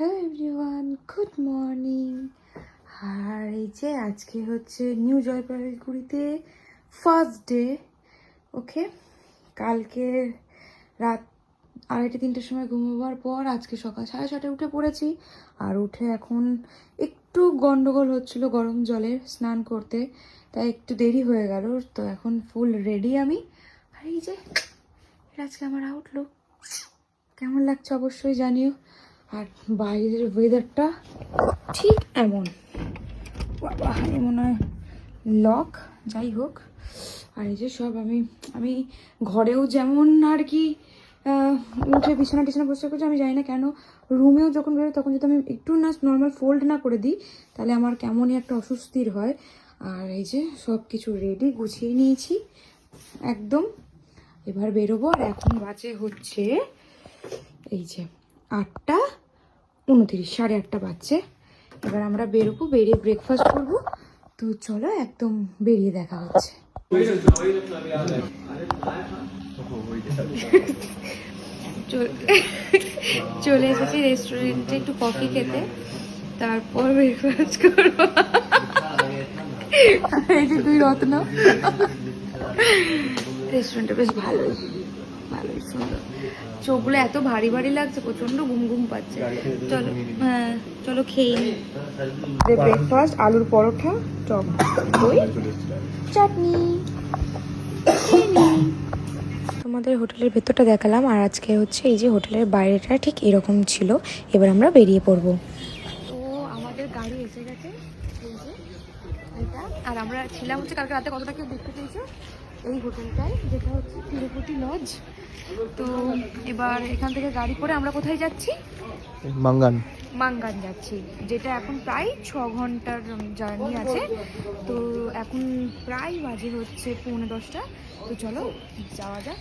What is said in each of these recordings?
Hello everyone, good morning. আর এই যে আজকে হচ্ছে নিউ জলপাইগুড়িতে ফার্স্ট ডে। ওকে, কালকে রাত 2:30-3টের সময় ঘুমোবার পর আজকে সকাল 6:30টায় উঠে পড়েছি। আর উঠে এখন একটু গন্ডগোল হচ্ছিল গরম জলের স্নান করতে, তাই একটু দেরি হয়ে গেল। তো এখন ফুল রেডি আমি। আর এই যে আজকে আমার আউটলুক কেমন লাগছে অবশ্যই জানিও। আর বাইরের ওয়েদারটা ঠিক এমন, বাবা এমন হয় লক, যাই হোক। আর এই যে সব আমি ঘরেও যেমন আর কি উঠে বিছানা টিছানা বসে করছি, আমি জানি না কেন রুমেও যখন বেরোই তখন যদি আমি একটু না নর্মাল ফোল্ড না করে দিই তাহলে আমার কেমনই একটা অস্বস্তির হয়। আর এই যে সব কিছু রেডি গুছিয়ে নিয়েছি একদম, এবার বেরোবো। আর এখন বাজে হচ্ছে এই যে 8:29, 8:30 বাজছে। এবার আমরা বেরোবো, বেরিয়ে ব্রেকফাস্ট করবো। তো চলো একদম বেরিয়ে দেখা হচ্ছে। চলে এসেছি রেস্টুরেন্টে একটু কফি খেতে, তারপর ব্রেকফাস্ট করবো। এই যে দুই রত্ন, রেস্টুরেন্টটা বেশ ভালোই সুন্দর। চোখগুলো এত ভারী ভারী লাগছে, প্রচন্ড ঘুম ঘুম পাচ্ছে। চলো, হ্যাঁ চলো খেয়ে নিই। ব্রেকফাস্ট আলুর পরোটা, টক দই, চাটনি। তোমাদের হোটেলের ভেতরটা দেখালাম, আর আজকে হচ্ছে এই যে হোটেলের বাইরেটা ঠিক এরকম ছিল। এবার আমরা বেরিয়ে পড়বো। তো আমাদের গাড়ি এসে গেছে এই যে এটা, আর আমরা ছিলাম হচ্ছে কালকে রাতে, কতটা কেউ দেখতে পেয়েছো, এই হোটেলটায়, যেটা হচ্ছে তিরুপতি লজ। তো এবার এখান থেকে গাড়ি করে আমরা কোথায় যাচ্ছি? মাঙ্গান যাচ্ছি, যেটা এখন প্রায় 6 ঘন্টার জার্নি আছে। তো এখন প্রায় বাজে হচ্ছে 9:45। তো চলো যাওয়া যাক।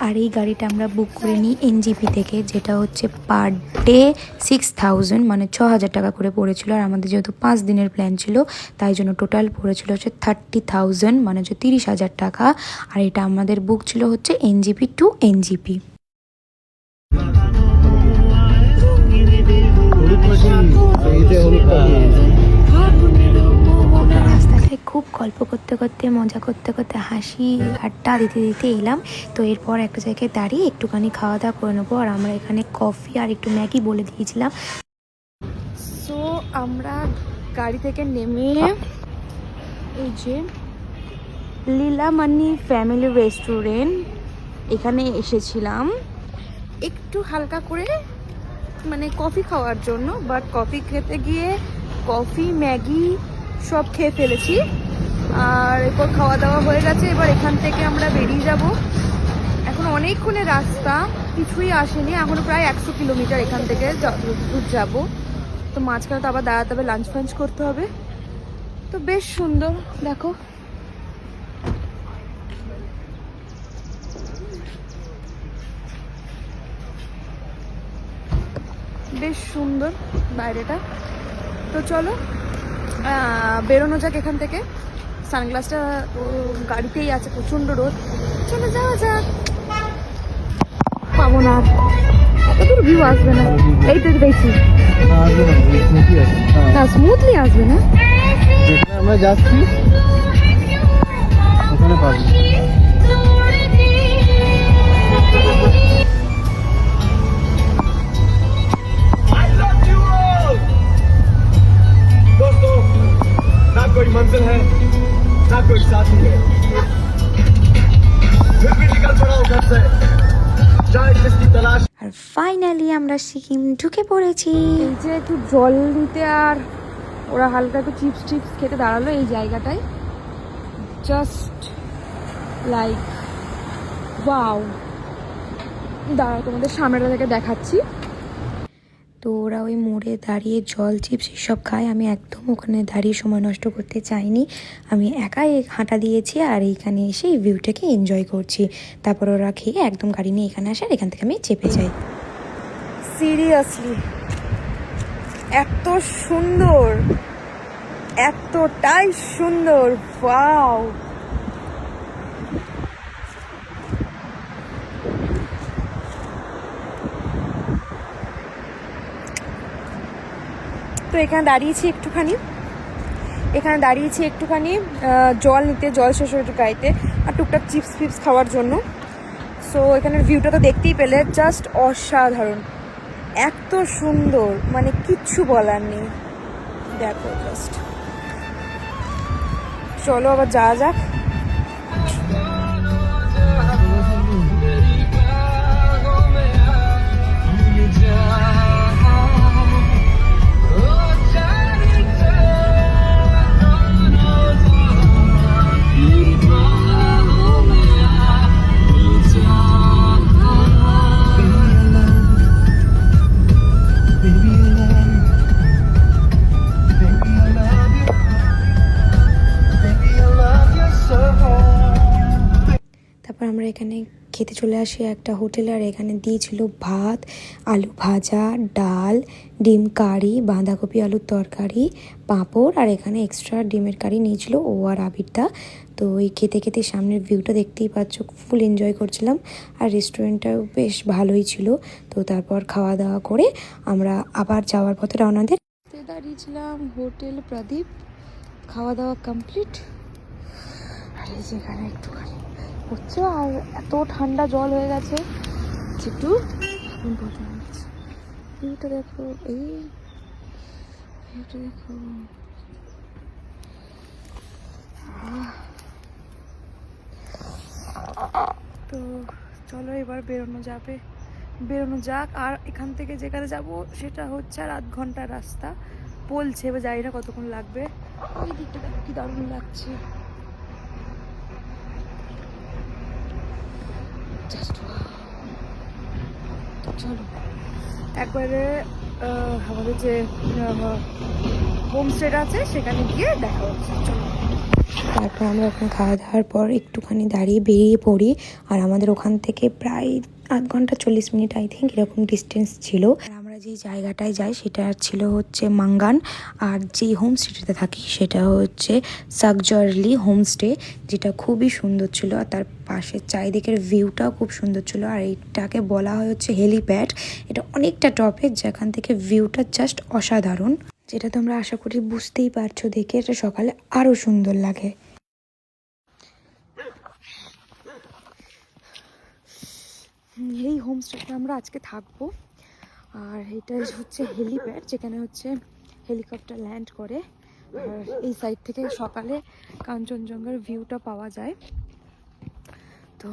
আর এই গাড়িটা আমরা বুক করে নিই এনজিপি থেকে, যেটা হচ্ছে পার ডে 6000, মানে 6000 টাকা করে পড়েছিল। আর আমাদের যেহেতু 5 দিনের প্ল্যান ছিল, তাই জন্য টোটাল পড়েছিল হচ্ছে 30,000, মানে হচ্ছে 30,000 টাকা। আর এটা আমাদের বুক ছিল হচ্ছে এনজিপি টু এনজিপি। রাস্তাটায় খুব গল্প করতে করতে, মজা করতে করতে, হাসি আড্ডা দিতে দিতে এলাম। তো এরপর একটা জায়গায় দাঁড়িয়ে একটুখানি খাওয়া দাওয়া করে নেবো। আর আমরা এখানে কফি আর একটু ম্যাগি বলে দিয়েছিলাম। সো আমরা গাড়ি থেকে নেমে এই যে লীলামণি ফ্যামিলি রেস্টুরেন্ট, এখানে এসেছিলাম একটু হালকা করে মানে কফি খাওয়ার জন্য। বাট কফি খেতে গিয়ে কফি ম্যাগি সব খেয়ে ফেলেছি। আর এরপর খাওয়া দাওয়া হয়ে গেছে, এবার এখান থেকে আমরা বেরিয়ে যাব। এখন অনেকক্ষণের রাস্তা, কিছুই আসেনি, এখনো প্রায় 100 কিলোমিটার এখান থেকে দূর যাবো। তো মাঝখানে তো আবার দাঁড়াতে হবে, লাঞ্চ ফাঞ্চ করতে হবে। তো বেশ সুন্দর, দেখো বেশ সুন্দর বাইরেটা। তো চলো বেরোনো যাক এখান থেকে। সানগ্লাসটা গাড়িতেই আছে, প্রচন্ড রোদ। চলো যাওয়া যাক। পাবো না, এত দূর ভিউ আসবে না। এই তো দেখছি না, স্মুথলি আসবে না। আমরা যাচ্ছি ওখানে পাবো। कोई मंजिल है ना कोई साथी है, फिर भी निकल पड़ा हूं घर से, चाहे किसकी तलाश। আর ফাইনালি আমরা সিকিম ঢুকে পড়েছি। এই যে একটু জল নিতে আর ওরা হালকা একটু চিপস টিপস খেতে দাঁড়ালো এই জায়গাটায়। Just like wow. দাঁড়াও তোমাদের সামনেটা থেকে দেখাচ্ছি। তো ওরা ওই মোড়ে দাঁড়িয়ে জল চিপস সব খায়, আমি একদম ওখানে দাঁড়িয়ে সময় নষ্ট করতে চাইনি। আমি একাই হাঁটা দিয়েছি আর এইখানে এসে এই ভিউটাকে এনজয় করছি। তারপর ওরা খেয়ে একদম গাড়ি নিয়ে এখানে আসে, আর এখান থেকে আমি চেপে যাই। সিরিয়াসলি এত সুন্দর, এতটাই সুন্দর, ওয়াও। তো এখানে দাঁড়িয়েছি একটুখানি জল নিতে, জল শেষ হয়েছে গাড়িতে, আর টুকটাক চিপস ফিপস খাওয়ার জন্য। সো এখানের ভিউটা তো দেখতেই পেলে, জাস্ট অসাধারণ, এত সুন্দর, মানে কিচ্ছু বলার নেই। দেখো জাস্ট, চলো আবার যাওয়া যাক। তারপর আমরা এখানে খেতে চলে আসি একটা হোটেলে, আর এখানে দিয়েছিল ভাত, আলু ভাজা, ডাল, ডিম কারি, বাঁধাকপি আলুর তরকারি, পাঁপড়, আর এখানে এক্সট্রা ডিমের কারি নিয়েছিল ও আর আবিরদা। তো এই খেতে খেতে সামনের ভিউটা দেখতেই পাচ্ছ, ফুল এনজয় করছিলাম, আর রেস্টুরেন্টটাও বেশ ভালোই ছিল। তো তারপর খাওয়া দাওয়া করে আমরা আবার যাওয়ার পথে রওনা দিই। দাঁড়িয়েছিলাম হোটেল প্রদীপ, খাওয়া দাওয়া কমপ্লিট, আর এই যেখানে একটুখানি হচ্ছে, আর এত ঠান্ডা জল হয়ে গেছে একটু ভিউটা দেখো, এই ভিউটা দেখো। তো চলো এবার বেরোনো যাক। আর এখান থেকে যেখানে যাব সেটা হচ্ছে আর 8 ঘন্টার রাস্তা বলছে, এবার জানি না কতক্ষণ লাগবে। ওই দিকটা দেখো কি দারুণ লাগছে, চলো একবারে আমাদের যে হোমস্টেটা আছে সেখানে গিয়ে দেখা হচ্ছে। চলো, তারপর আমরা ওখানে খাওয়া দাওয়ার পর একটুখানি দাঁড়িয়ে বেরিয়ে পড়ি, আর আমাদের ওখান থেকে প্রায় 8 ঘন্টা 40 মিনিট আই থিঙ্ক এরকম ডিস্টেন্স ছিল। আর আমরা যে জায়গাটায় যাই সেটা ছিল হচ্ছে মাঙ্গান, আর যেই হোমস্টেতে থাকি সেটা হচ্ছে সাকজরলি হোমস্টে, যেটা খুবই সুন্দর ছিল, আর তার পাশের চারিদিকের ভিউটাও খুব সুন্দর ছিল। আর এইটাকে বলা হয় হচ্ছে হেলিপ্যাড। এটা অনেকটা টপে, যেখান থেকে ভিউটা জাস্ট অসাধারণ, যেটা তোমরা আশা করি বুঝতেই পারছো দেখে, এটা সকালে আরও সুন্দর লাগে। এই হোমস্টেতে আমরা আজকে থাকবো, আর এটা হচ্ছে হেলিপ্যাড, যেখানে হচ্ছে হেলিকপ্টার ল্যান্ড করে, আর এই সাইড থেকে সকালে কাঞ্চনজঙ্ঘার ভিউটা পাওয়া যায়। তো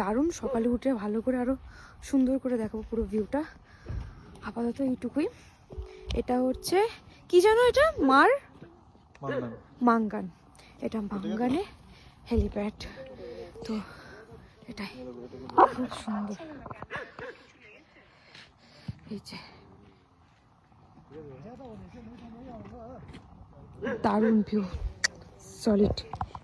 দারুণ, সকালে উঠে ভালো করে আরও সুন্দর করে দেখাবো পুরো ভিউটা। আপাতত এইটুকুই। এটা হচ্ছে কি জানো, এটা মাঙ্গান, এটা মাঙ্গানে হেলিপ্যাড। তো এটাই খুব সুন্দর, এই যে দারুণ ভিউ, সলিড।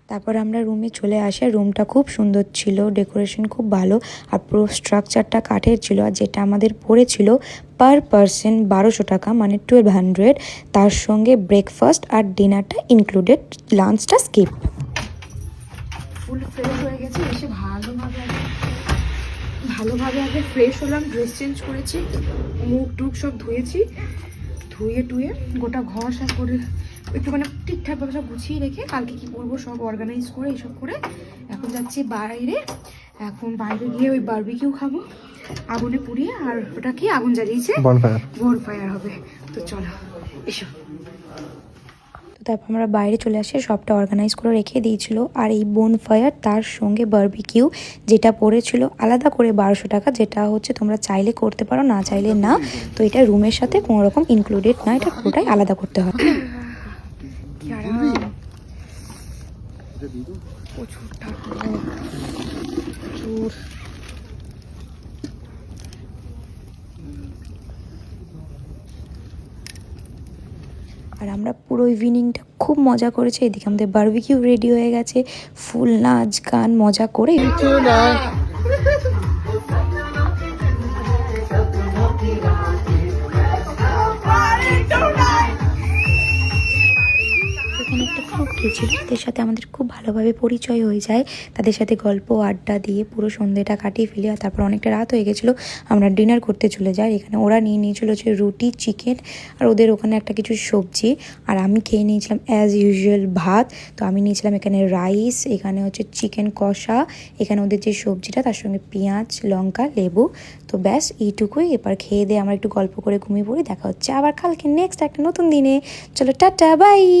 তারপর আমরা রুমে চলে আসি, রুমটা খুব সুন্দর ছিল, ডেকোরেশন খুব ভালো, আর পুরো স্ট্রাকচারটা কাঠের ছিল, আর যেটা আমাদের পড়েছিল পার পারসন 1200 টাকা, মানে 1200, তার সঙ্গে ব্রেকফাস্ট আর ডিনারটা ইনক্লুডেড, লাঞ্চটা স্কিপ। ফুল ফ্রেশ হয়ে গেছে, এসে ভালোভাবে আগে ফ্রেশ হলাম, ড্রেস চেঞ্জ করেছি, মুখ টুক সব ধুয়ে টুয়ে গোটা ঘর সব করে একটু মানে ঠিকঠাকভাবে সব গুছিয়ে রেখে কালকে কি করবো সব অর্গানাইজ করে এইসব করে এখন যাচ্ছি বাইরে। এখন বাইরে গিয়ে ওই বারবিকিউ খাবো আগুনে পুড়িয়ে, আর ওটা কি আগুন জ্বালিয়েছে, বনফায়ার হবে। তো চলো এসো। তারপর আমরা বাইরে চলে আসি, সবটা অর্গানাইজ করে রেখে দিয়েছিল, আর এই বোনফায়ার তার সঙ্গে বারবিকিউ যেটা পড়েছিল আলাদা করে 1200 টাকা, যেটা হচ্ছে তোমরা চাইলে করতে পারো, না চাইলে না। তো এটা রুমের সাথে কোনো রকম ইনক্লুডেড না, এটা পুরোটাই আলাদা করতে হয়। প্রচুর ঠান্ডা, প্রচুর। আর আমরা পুরো ইভিনিংটা খুব মজা করেছি। এদিকে আমাদের বারবিকিউ রেডি হয়ে গেছে, ফুল নাচ গান মজা করে। এখানে একটা খুব ছিল, তাদের সাথে আমাদের খুব ভালোভাবে পরিচয় হয়ে যায়। তাদের সাথে গল্প আড্ডা দিয়ে পুরো সন্ধ্যেটা কাটিয়ে ফেলি। আর তারপর অনেকটা রাত হয়ে গেছিলো, আমরা ডিনার করতে চলে যাই। এখানে ওরা নিয়ে নিয়েছিল হচ্ছে রুটি, চিকেন আর ওদের ওখানে একটা কিছু সবজি, আর আমি খেয়ে নিয়েছিলাম অ্যাজ ইউজুয়াল ভাত। তো আমি নিয়েছিলাম এখানে রাইস, এখানে হচ্ছে চিকেন কষা, এখানে ওদের যে সবজিটা তার সঙ্গে পেঁয়াজ, লঙ্কা, লেবু। তো ব্যাস এইটুকুই। এবার খেয়ে দিয়ে আমরা একটু গল্প করে ঘুমিয়ে পড়ি। দেখা হচ্ছে আবার কালকে নেক্সট একটা নতুন দিনে। চলো টাটা, বাই।